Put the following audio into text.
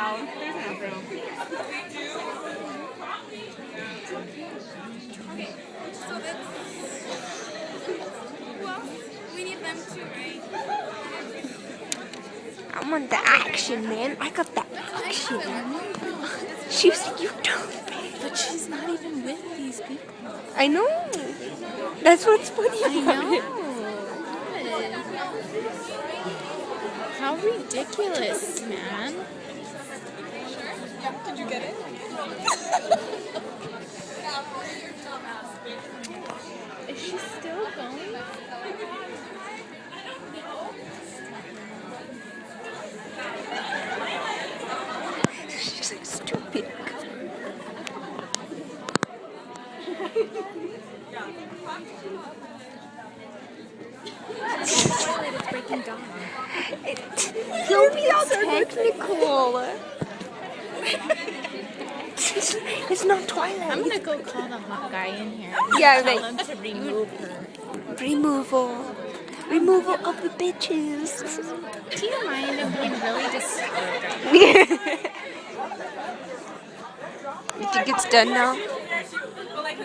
down. There's enough room. So that's... Well, we need them too, right? I want the action, man. I got the action. She was like, you don't. But she's not even with these people. I know. That's what's funny about it. How ridiculous, man. Did you get it? Is she still going? She's like, stupid. Twilight, it's breaking down. Don't be all technical. It's not Twilight. I'm gonna go call the hot guy in here. Yeah, Tell like him to remove her. Removal of the bitches. Do you mind him being really disturbed? You think it's done now? Well, like,